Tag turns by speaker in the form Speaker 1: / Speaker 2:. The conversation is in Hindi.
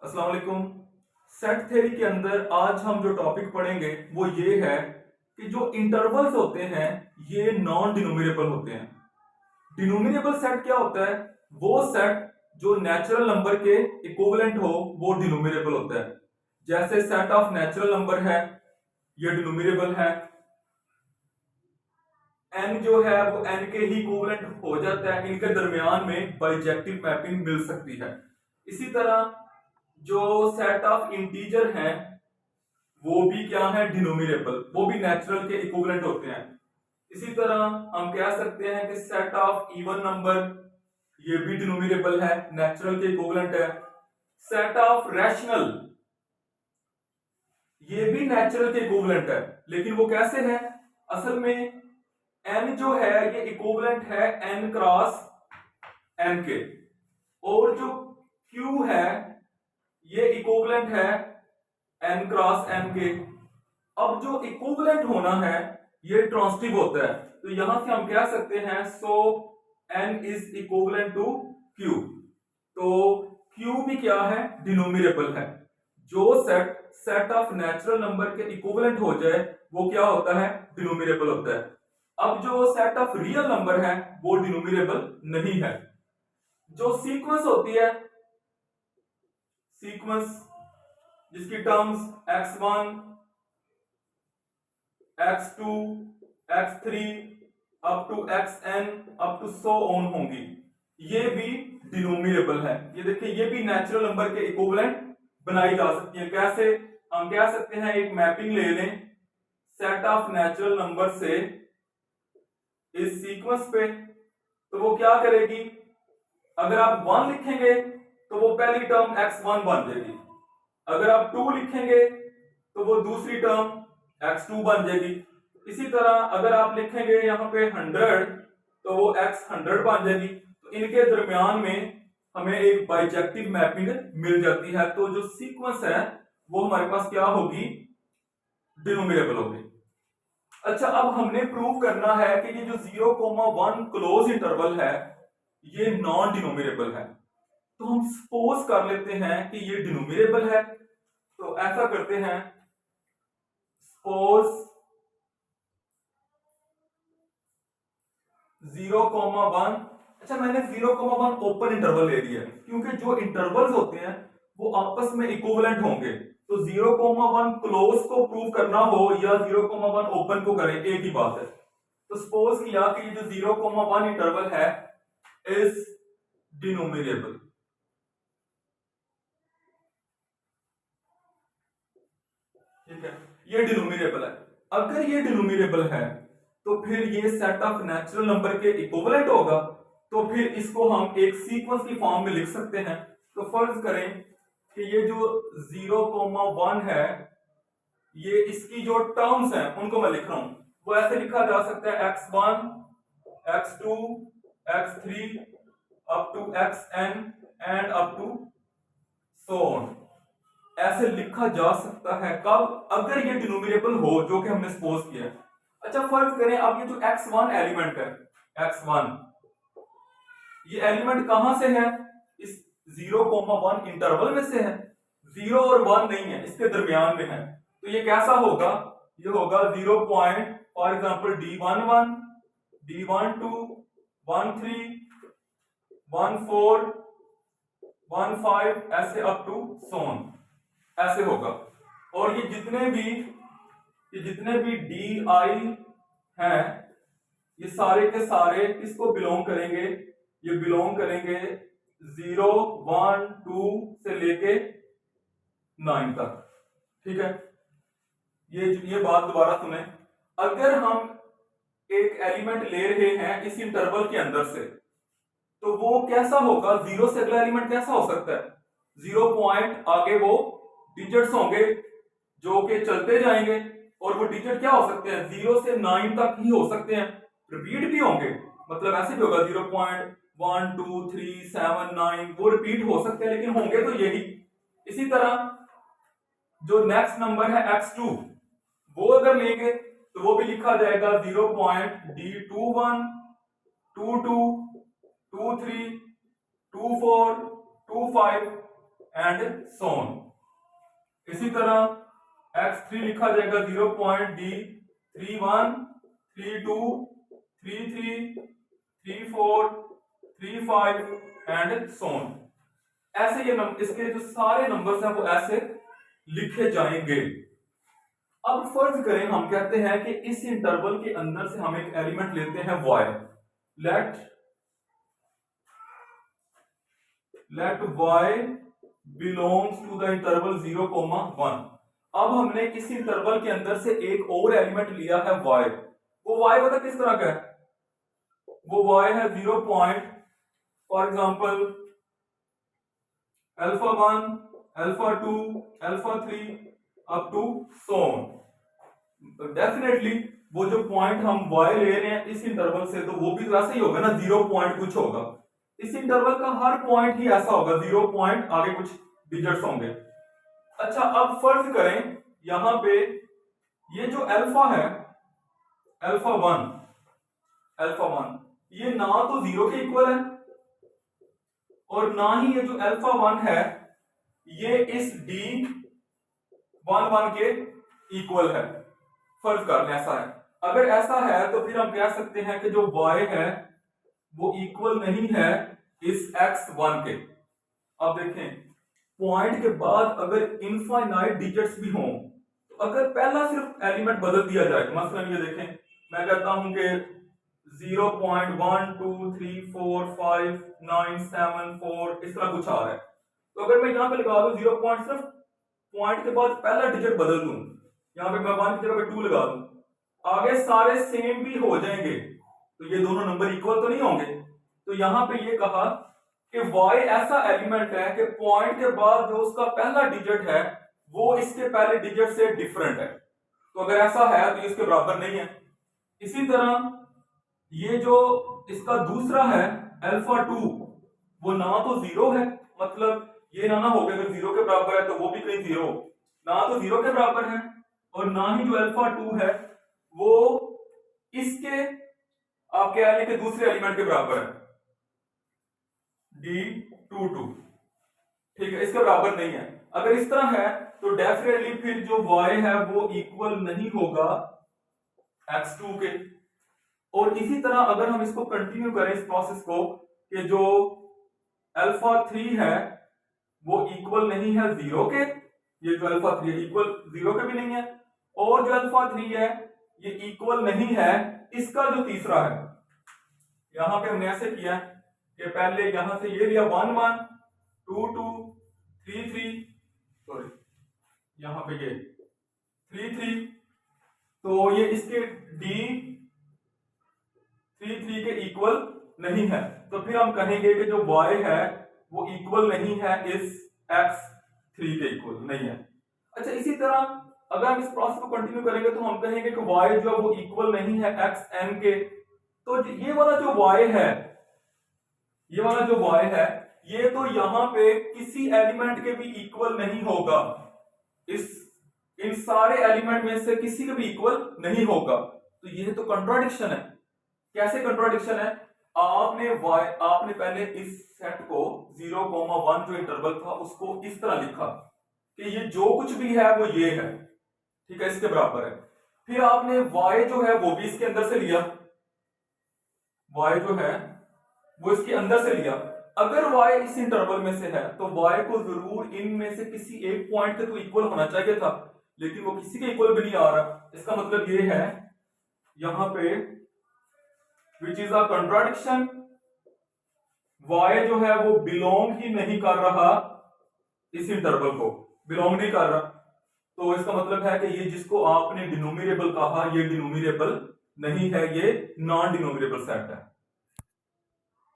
Speaker 1: अस्सलाम वालेकुम। सेट थ्योरी के अंदर आज हम जो टॉपिक पढ़ेंगे वो ये है कि जो इंटरवल्स होते हैं ये नॉन डिनोमिनेबल होते हैं। डिनोमिनेबल सेट क्या होता है? वो सेट जो नेचुरल नंबर के इक्विवेलेंट हो वो डिनोमिनेबल होता है। जैसे सेट ऑफ नेचुरल नंबर है, ये डिनोमिनेबल है। n जो है वो n के ही इक्विवेलेंट हो जाता है, इनके दरमियान में बाइजेक्टिव मैपिंग मिल सकती है। इसी तरह जो सेट ऑफ इंटीजर हैं वो भी क्या है? डिनोमिनेबल, वो भी नेचुरल के इक्विवेलेंट होते हैं। इसी तरह हम कह सकते हैं कि सेट ऑफ इवन नंबर ये भी डिनोमिनेबल है, नेचुरल के इक्विवेलेंट है। सेट ऑफ रैशनल ये भी नेचुरल के इक्विवेलेंट है, लेकिन वो कैसे है? असल में n जो है ये इक्विवेलेंट है n क्रॉस n के, और जो q है ये इक्विवेलेंट है n क्रॉस n के। अब जो इक्विवेलेंट होना है ये ट्रांसिटिव होता है, तो यहां से हम कह सकते हैं so n is equivalent to q। तो q भी क्या है? डिनोमिनेबल है। जो set set of natural number के इक्विवेलेंट हो जाए वो क्या होता है? डिनोमिनेबल होता है। अब जो सेट ऑफ रियल नंबर है वो डिनोमिनेबल नहीं है। जो सीक्वेंस होती है, सीक्वेंस जिसकी terms x1 x2 x3 up to xn up to so on होंगी, ये भी डिनोमिनेबल है। ये देखिए ये भी नेचुरल नंबर के इक्विवेलेंट बनाई जा सकती है। कैसे? हम कह सकते हैं एक मैपिंग ले लें सेट ऑफ नेचुरल नंबर से इस सीक्वेंस पे, तो वो क्या करेगी? अगर आप 1 लिखेंगे तो वो पहली टर्म x1 बन जाएगी। अगर आप 2 लिखेंगे तो वो दूसरी टर्म x2 बन जाएगी। इसी तरह अगर आप लिखेंगे यहां पे 100 तो वो x100 बन जाएगी। तो इनके दरमियान में हमें एक बाइजेक्टिव मैपिंग मिल जाती है। तो जो सीक्वेंस है वो हमारे पास क्या होगी? डिनोमिनेबल होगी। अच्छा, अब हमने प्रूव करना है कि ये जो 0,1 क्लोज इंटरवल है ये नॉन डिनोमिनेबल है। तो हम सपोज कर लेते हैं कि ये डिनोमिनेबल है। तो ऐसा करते हैं, सपोज 0,1। अच्छा, मैंने 0,1 ओपन इंटरवल ले लिया क्योंकि जो इंटरवल्स होते हैं वो आपस में इक्विवेलेंट होंगे। तो 0,1 क्लोज को प्रूव करना हो या 0,1 ओपन को करें, एक ही बात है। तो सपोज किया कि ये जो 0,1 इंटरवल है इज डिनोमिनेबल। ठीक है, ये डिनोमिनेबल है। अगर ये डिनोमिनेबल है तो फिर ये सेट ऑफ नेचुरल नंबर के इक्विवेलेंट होगा। तो फिर इसको हम एक सीक्वेंस की फॉर्म में लिख सकते हैं। तो फर्ज करें कि ये जो 0,1 है ये इसकी जो टर्म्स हैं उनको मैं लिख रहा हूं, वो ऐसे लिखा जा सकता है x1 x2 x3 up to xn and up to so on. ऐसे लिखा जा सकता है। कब? अगर ये डिनोमिनेबल हो, जो कि हमने सपोज किया है। अच्छा, फर्ज करें अब ये जो x1 एलिमेंट है, x1 ये एलिमेंट कहां से है? इस 0,1 इंटरवल में से है। 0 और 1 नहीं है, इसके दरमियान में है। तो ये कैसा होगा? ये होगा 0 point, for example D11 D12 13 14 15 ऐसे अप टू सोन ऐसे होगा। और ये जितने भी डी आई हैं ये सारे के सारे किसको बिलोंग करेंगे? ये बिलोंग करेंगे 0 1 2 से लेके 9 तक। ठीक है, ये बात दोबारा सुने। अगर हम एक एलिमेंट ले रहे हैं इस इंटरवल के अंदर से, तो वो कैसा होगा? 0 से अगला एलिमेंट कैसा हो सकता है? 0 पॉइंट आगे वो डिजिट्स होंगे जो कि चलते जाएंगे, और वो डिजिट क्या हो सकते हैं? 0 से 9 तक ही हो सकते हैं। रिपीट भी होंगे, मतलब ऐसे भी होगा 0.1 2 3 7 9, वो रिपीट हो सकते हैं, लेकिन होंगे तो यही। इसी तरह जो नेक्स्ट नंबर है x2, वो अगर लेंगे तो वो भी लिखा जाएगा 0.D21 22 23 24 25 एंड सोन। इसी तरह x3 लिखा जाएगा 0.D31 32 33 34 35 एंड सोन। ऐसे ये इसके जो सारे नंबर्स हैं वो ऐसे लिखे जाएंगे। अब फर्ज करें हम कहते हैं कि इस इंटरवल के अंदर से हम एक एलिमेंट लेते हैं y। Let y belongs to the interval 0,1। अब हमने इस इंटरवल के अंदर से एक और एलिमेंट लिया है y। वो y पता किस तरह का है? वो y है 0 point for example α1 α2 α3 up to सोन। डेफिनेटली वो जो पॉइंट हम y ले रहे हैं इस इंटरवल से, तो वो भी तो ऐसा ही होगा ना, 0 पॉइंट कुछ होगा। इस इंटरवल का हर पॉइंट ही ऐसा होगा, 0 पॉइंट आगे कुछ डिजिट्स होंगे। अच्छा, अब फर्ज करें यहां पे ये जो अल्फा है, α1 ये ना तो 0 के इक्वल है और ना ही ये जो α1 है ये इस D11 के इक्वल है। फर्ज कर लें ऐसा है। अगर ऐसा है तो फिर हम कह सकते हैं कि जो y है वो इक्वल नहीं है इस x1 के। अब देखें, पॉइंट के बाद अगर इनफाइनाइट डिजिट्स भी हों, तो अगर पहला सिर्फ एलिमेंट बदल दिया जाए, मसलन ये देखें, मैं कहता हूं कि 0.1234597 इस तरह कुछ आ रहा है, तो अगर मैं यहां पे लगा दूं 0 पॉइंट, सिर्फ पॉइंट के बाद पहला डिजिट बदल दूं, यहां पे मैं 1 की जगह पे 2 लगा दूं, आगे सारे सेम भी हो जाएंगे, तो ये दोनों नंबर इक्वल तो नहीं होंगे। तो यहां पे ये कहा कि y ऐसा एलिमेंट है कि पॉइंट के बाद जो उसका पहला डिजिट है वो इसके पहले डिजिट से डिफरेंट है। तो अगर ऐसा है तो इसके बराबर नहीं है। इसी तरह ये जो इसका दूसरा है α2, वो ना तो 0 है, मतलब ये ना हो गया, अगर 0 के बराबर है तो वो भी कहीं 0, ना तो 0 के बराबर है और ना ही जो α2 है वो इसके आप कह लें कि दूसरे एलिमेंट के बराबर है D22, ठीक है, इसके बराबर नहीं है। अगर इस तरह है तो डेफिनेटली फिर जो y है वो इक्वल नहीं होगा x2 के। और इसी तरह अगर हम इसको कंटिन्यू करें इस प्रोसेस को कि जो α3 है वो इक्वल नहीं है 0 के, ये जो α3 इक्वल 0 के भी नहीं है, और जो α3 है ये इक्वल नहीं है इसका जो तीसरा है। यहां पे हमने ऐसे किया कि पहले यहां से ये लिया 1 1 2 2 3 3, सॉरी यहां पे ये 3 3, तो ये इसके D33 के इक्वल नहीं है, तो फिर हम कहेंगे कि जो y है वो इक्वल नहीं है इस x3 के इक्वल नहीं है। अच्छा, इसी तरह अगर हम इस प्रोसेस को कंटिन्यू करेंगे तो हम कहेंगे कि y जो है वो इक्वल नहीं है xn के। तो ये वाला जो y है, ये वाला जो y है ये तो यहां पे किसी एलिमेंट के भी इक्वल नहीं होगा, इन सारे एलिमेंट में से किसी के भी इक्वल नहीं होगा। तो ये तो कंट्राडिक्शन है। कैसे कंट्राडिक्शन है? आपने पहले इस सेट को 0,1 जो इंटरवल था उसको इस तरह लिखा कि ये जो कुछ भी है वो ये है, ठीक है, इसके बराबर है। फिर आपने y जो है वो भी इसके अंदर से लिया, y जो है वो इसके अंदर से लिया। अगर y इस इंटरवल में से है तो y को जरूर इनमें से किसी एक पॉइंट के तो इक्वल होना चाहिए था, लेकिन वो किसी के इक्वल भी नहीं आ रहा। इसका मतलब ये है यहां पे which is a contradiction, y जो है वो बिलोंग ही नहीं कर रहा, इस इंटरवल को बिलोंग नहीं कर रहा। तो इसका मतलब है कि ये जिसको आपने डिनोमिनेबल कहा ये डिनोमिनेबल नहीं है, ये नॉन डिनोमिनेबल सेट है।